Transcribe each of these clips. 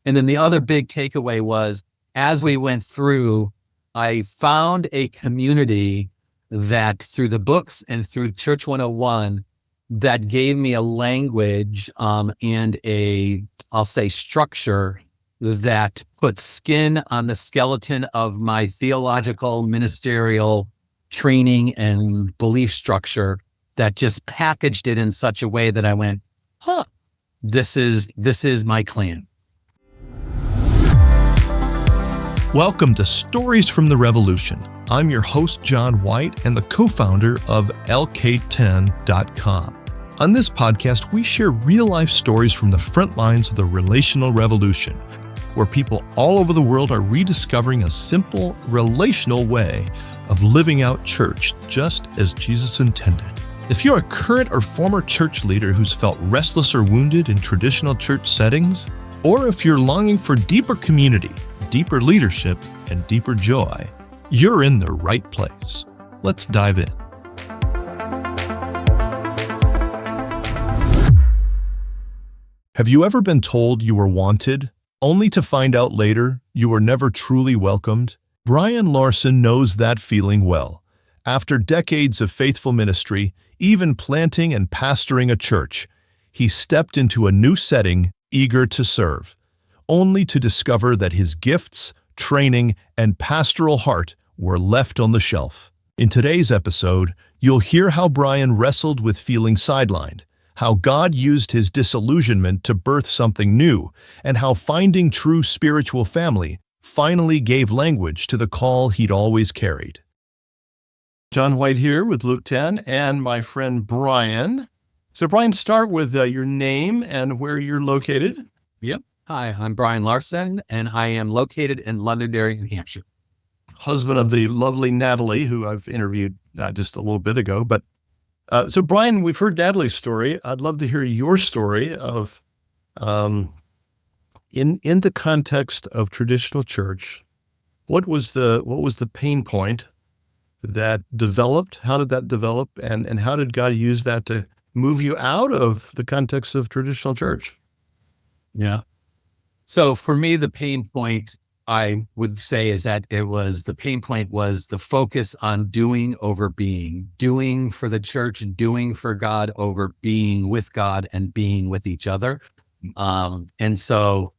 And then the other big takeaway was, as we went through, I found a community that through the books and through Church 101 that gave me a language and I'll say structure that put skin on the skeleton of my theological, ministerial training and belief structure, that just packaged it in such a way that I went, this is my clan. Welcome to Stories from the Revolution. I'm your host, John White, and the co-founder of LK10.com. On this podcast, we share real-life stories from the front lines of the relational revolution, where people all over the world are rediscovering a simple, relational way of living out church just as Jesus intended. If you're a current or former church leader who's felt restless or wounded in traditional church settings, or if you're longing for deeper community, deeper leadership, and deeper joy, you're in the right place. Let's dive in. Have you ever been told you were wanted, only to find out later you were never truly welcomed? Bryan Larson knows that feeling well. After decades of faithful ministry, even planting and pastoring a church, he stepped into a new setting, eager to serve, only to discover that his gifts, training, and pastoral heart were left on the shelf. In today's episode, you'll hear how Bryan wrestled with feeling sidelined, how God used his disillusionment to birth something new, and how finding true spiritual family finally gave language to the call he'd always carried. John White here with Luke 10 and my friend Bryan. So Bryan, start with your name and where you're located. Yep. Hi, I'm Bryan Larson, and I am located in Londonderry, New Hampshire. Husband of the lovely Natalie, who I've interviewed just a little bit ago. But so Bryan, we've heard Natalie's story. I'd love to hear your story of, in the context of traditional church, what was the pain point that developed? How did that develop, and how did God use that to move you out of the context of traditional church? Yeah. So for me, the pain point, I would say, is that the pain point was the focus on doing over being, doing for the church and doing for God over being with God and being with each other. And so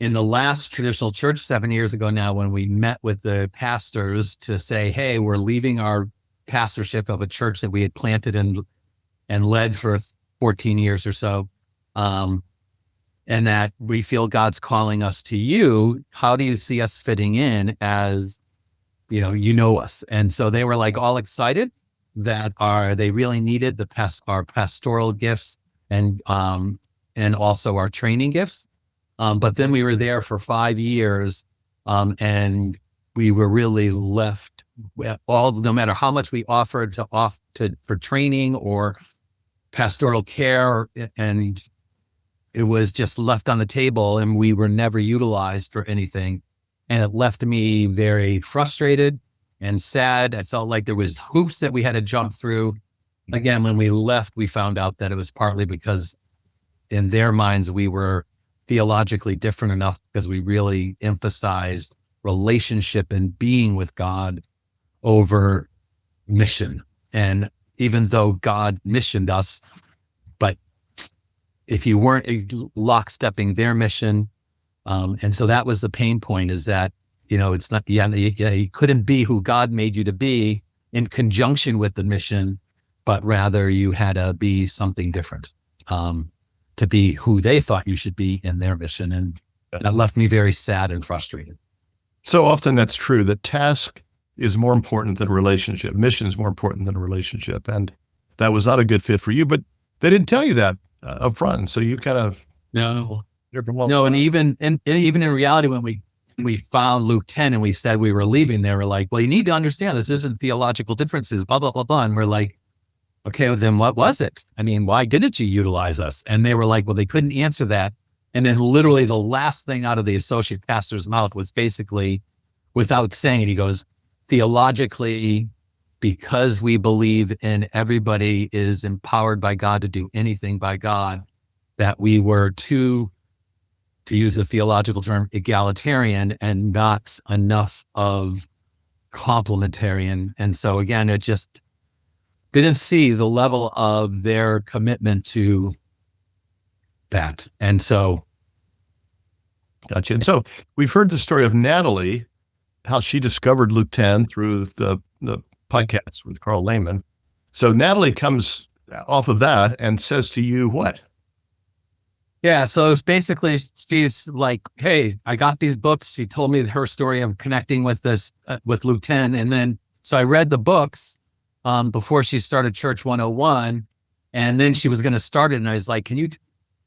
in the last traditional church 7 years ago now, when we met with the pastors to say, hey, we're leaving our pastorship of a church that we had planted and led for 14 years or so, and that we feel God's calling us to you. How do you see us fitting in as, you know us? And so they were like all excited that they really needed our pastoral gifts and also our training gifts. But then we were there for 5 years, and we were really left no matter how much we offered for training or pastoral care, and it was just left on the table, and we were never utilized for anything. And it left me very frustrated and sad. I felt like there was hoops that we had to jump through. Again, when we left, we found out that it was partly because in their minds, we were theologically different enough because we really emphasized relationship and being with God over mission. And even though God missioned us, but if you weren't lockstepping their mission, and so that was the pain point, is that, it's not, you couldn't be who God made you to be in conjunction with the mission, but rather you had to be something different, to be who they thought you should be in their mission. And that left me very sad and frustrated. So often that's true. The task is more important than relationship. Mission is more important than a relationship. And that was not a good fit for you, but they didn't tell you that up front. So you kind of... No. And even in reality, when we found Luke 10 and we said we were leaving, they were like, well, you need to understand this isn't theological differences, blah, blah, blah, blah. And we're like, okay, well, then what was it? I mean, why didn't you utilize us? And they were like, well, they couldn't answer that. And then literally the last thing out of the associate pastor's mouth was basically, without saying it, he goes, theologically, because we believe in everybody is empowered by God to do anything by God, that we were too to use the theological term, egalitarian and not enough of complementarian. And so again, it just didn't see the level of their commitment to that. And so. Gotcha. And so we've heard the story of Natalie, how she discovered Luke 10 through the podcast with Carl Lehman. So Natalie comes off of that and says to you, what? Yeah. So it's basically, she's like, hey, I got these books. She told me her story of connecting with this, with Luke 10. And then, so I read the books before she started Church 101. And then she was going to start it. And I was like, can you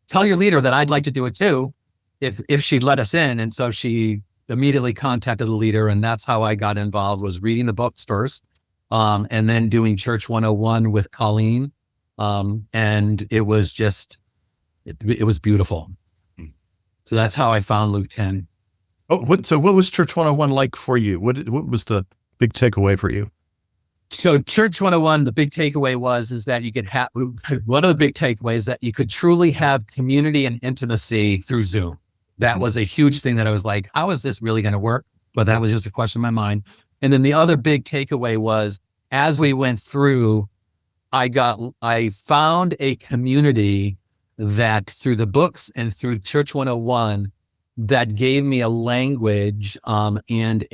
tell your leader that I'd like to do it too, if she'd let us in? And so she immediately contacted the leader. And that's how I got involved, was reading the books first. And then doing Church 101 with Colleen. And it was just, it was beautiful. So that's how I found Luke 10. So what was Church 101 like for you? What was the big takeaway for you? So Church 101, the big takeaway is that you could have, one of the big takeaways, that you could truly have community and intimacy through Zoom. That was a huge thing that I was like, how is this really going to work? But that was just a question in my mind. And then the other big takeaway was, as we went through, I found a community that through the books and through Church 101 that gave me a language and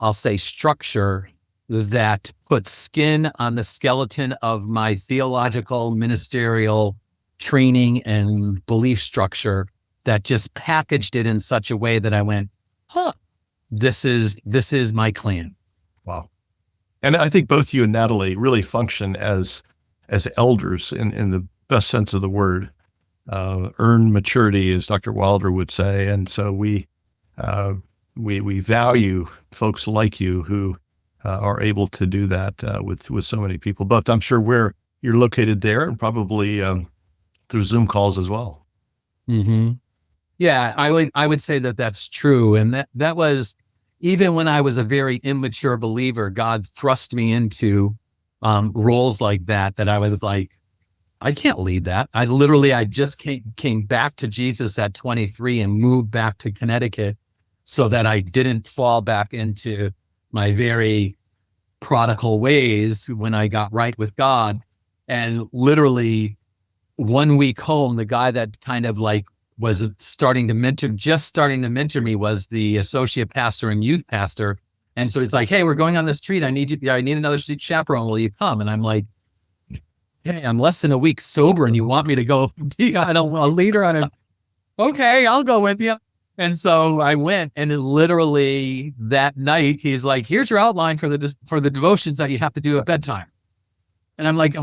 I'll say structure that put skin on the skeleton of my theological, ministerial training and belief structure, that just packaged it in such a way that I went, this is my clan. Wow. And I think both you and Natalie really function as elders in the best sense of the word. Earn maturity, as Dr. Wilder would say. And so we value folks like you who are able to do that with so many people. But I'm sure where you're located there, and probably through Zoom calls as well. Mm-hmm. Yeah, I would say that that's true. And that was, even when I was a very immature believer, God thrust me into roles like that I was like, I can't lead that. I just came back to Jesus at 23 and moved back to Connecticut so that I didn't fall back into my very prodigal ways when I got right with God. And literally 1 week home, the guy that kind of like was starting to mentor me was the associate pastor and youth pastor. And so he's like, hey, we're going on this retreat. I need another chaperone. Will you come? And I'm like, hey, I'm less than a week sober and you want me to go be a leader on it? Okay, I'll go with you. And so I went, and literally that night, he's like, here's your outline for the devotions that you have to do at bedtime. And I'm like,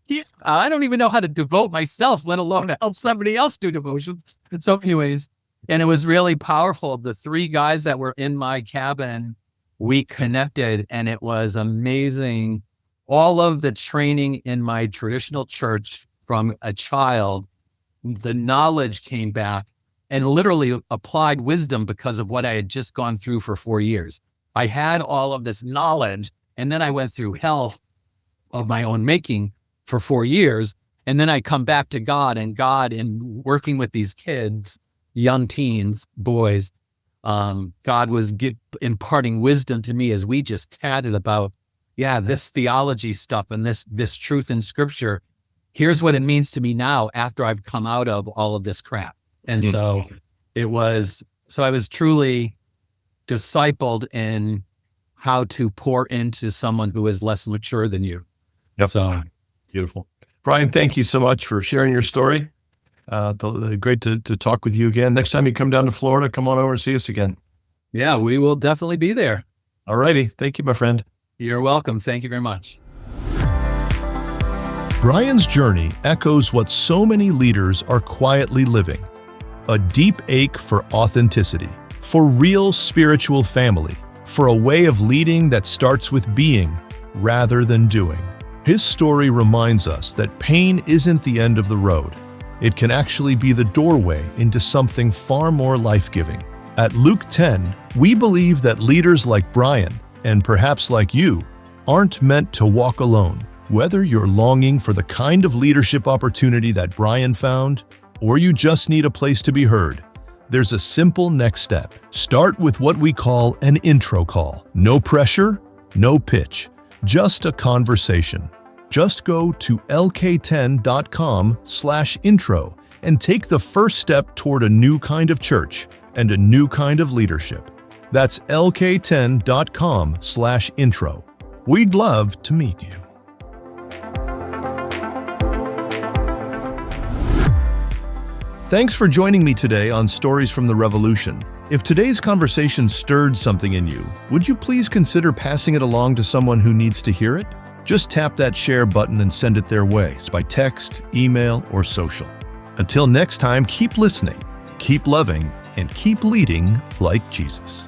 yeah, I don't even know how to devote myself, let alone to help somebody else do devotions. And so anyways, and it was really powerful. The 3 guys that were in my cabin, we connected, and it was amazing. All of the training in my traditional church from a child, the knowledge came back, and literally applied wisdom because of what I had just gone through for 4 years. I had all of this knowledge, and then I went through hell of my own making for 4 years. And then I come back to God, and God, in working with these kids, young teens, boys, God was imparting wisdom to me as we just chatted about, this theology stuff and this truth in scripture. Here's what it means to me now after I've come out of all of this crap. And so I was truly discipled in how to pour into someone who is less mature than you. Yep. So beautiful. Bryan, thank you so much for sharing your story. Great to talk with you again. Next time you come down to Florida, come on over and see us again. Yeah, we will definitely be there. All righty. Thank you, my friend. You're welcome. Thank you very much. Bryan's journey echoes what so many leaders are quietly living: a deep ache for authenticity, for real spiritual family, for a way of leading that starts with being rather than doing. His story reminds us that pain isn't the end of the road. It can actually be the doorway into something far more life-giving. At Luke 10, we believe that leaders like Bryan, and perhaps like you, aren't meant to walk alone. Whether you're longing for the kind of leadership opportunity that Bryan found, or you just need a place to be heard, There's a simple next step. Start with what we call an intro call. No pressure, no pitch, just a conversation. Just go to lk10.com/intro and take the first step toward a new kind of church and a new kind of leadership. That's lk10.com/intro. We'd love to meet you. Thanks for joining me today on Stories from the Revolution. If today's conversation stirred something in you, would you please consider passing it along to someone who needs to hear it? Just tap that share button and send it their way by text, email, or social. Until next time, keep listening, keep loving, and keep leading like Jesus.